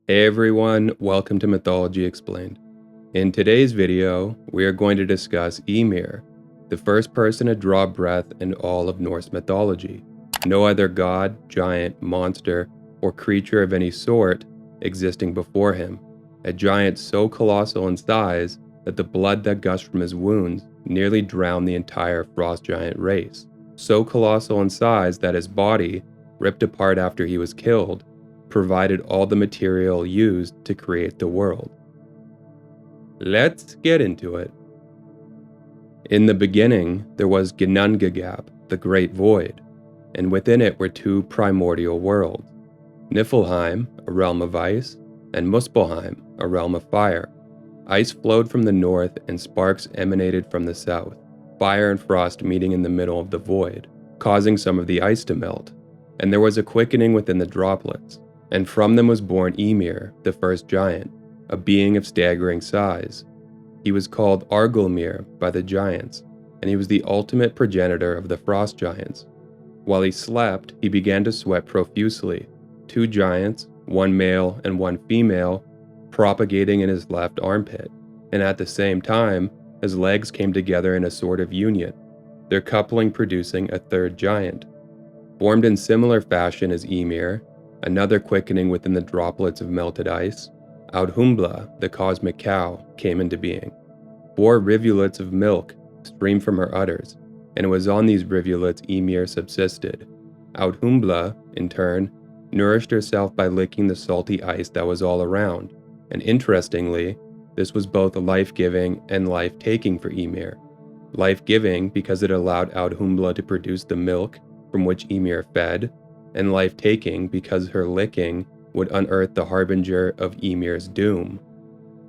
Hey everyone, welcome to Mythology Explained. In today's video, we are going to discuss Ymir, the first person to draw breath in all of Norse mythology. No other god, giant, monster, or creature of any sort existing before him. A giant so colossal in size that the blood that gushed from his wounds nearly drowned the entire frost giant race. So colossal in size that his body, ripped apart after he was killed, provided all the material used to create the world. Let's get into it. In the beginning, there was Ginnungagap, the Great Void, and within it were two primordial worlds, Niflheim, a realm of ice, and Museplheim, a realm of fire. Ice flowed from the north and sparks emanated from the south, fire and frost meeting in the middle of the void, causing some of the ice to melt, and there was a quickening within the droplets. And from them was born Ymir, the first giant, a being of staggering size. He was called Aurgelmir by the giants, and he was the ultimate progenitor of the frost giants. While he slept, he began to sweat profusely, two giants, one male and one female, propagating in his left armpit, and at the same time, his legs came together in a sort of union, their coupling producing a third giant. Formed in similar fashion as Ymir, another quickening within the droplets of melted ice, Audhumbla, the cosmic cow, came into being. 4 rivulets of milk streamed from her udders, and it was on these rivulets Ymir subsisted. Audhumbla, in turn, nourished herself by licking the salty ice that was all around, and interestingly, this was both life-giving and life-taking for Ymir. Life-giving because it allowed Audhumbla to produce the milk from which Ymir fed, and life-taking because her licking would unearth the harbinger of Ymir's doom.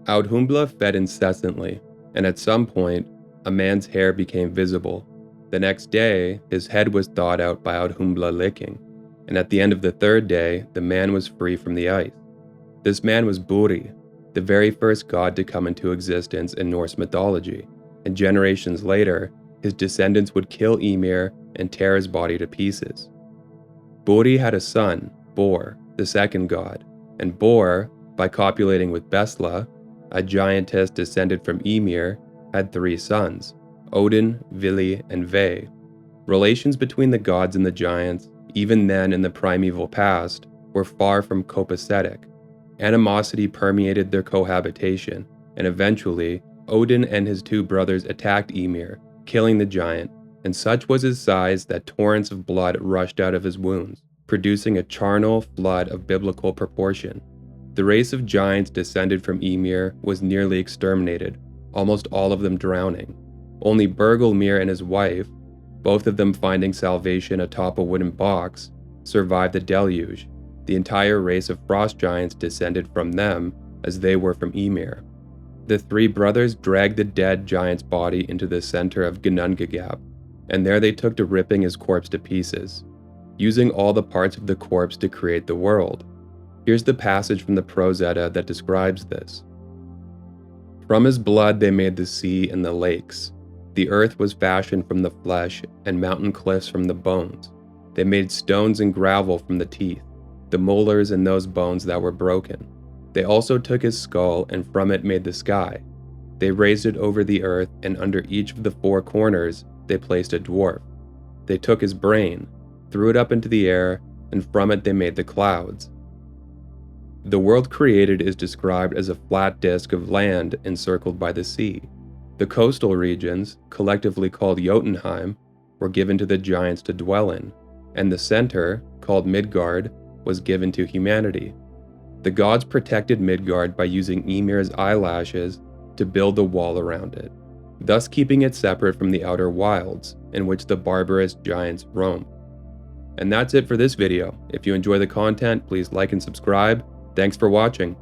Audhumbla fed incessantly, and at some point, a man's hair became visible. The next day, his head was thawed out by Audhumbla licking, and at the end of the third day, the man was free from the ice. This man was Buri, the very first god to come into existence in Norse mythology, and generations later, his descendants would kill Ymir and tear his body to pieces. Buri had a son, Bor, the second god, and Bor, by copulating with Bestla, a giantess descended from Ymir, had 3 sons, Odin, Vili, and Ve. Relations between the gods and the giants, even then in the primeval past, were far from copacetic. Animosity permeated their cohabitation, and eventually, Odin and his 2 brothers attacked Ymir, killing the giant, and such was his size that torrents of blood rushed out of his wounds, producing a charnel flood of biblical proportion. The race of giants descended from Ymir was nearly exterminated, almost all of them drowning. Only Aurgelmir and his wife, both of them finding salvation atop a wooden box, survived the deluge. The entire race of frost giants descended from them as they were from Ymir. The 3 brothers dragged the dead giant's body into the center of Ginnungagap, and there they took to ripping his corpse to pieces, using all the parts of the corpse to create the world. Here's the passage from the Prose Edda that describes this. From his blood they made the sea and the lakes. The earth was fashioned from the flesh, and mountain cliffs from the bones. They made stones and gravel from the teeth, the molars in those bones that were broken. They also took his skull, and from it made the sky. They raised it over the earth, and under each of the 4 corners they placed a dwarf. They took his brain, threw it up into the air, and from it they made the clouds. The world created is described as a flat disk of land encircled by the sea. The coastal regions, collectively called Jotunheim, were given to the giants to dwell in, and the center, called Midgard, was given to humanity. The gods protected Midgard by using Ymir's eyelashes to build the wall around it, thus keeping it separate from the outer wilds, in which the barbarous giants roam. And that's it for this video. If you enjoy the content, please like and subscribe. Thanks for watching.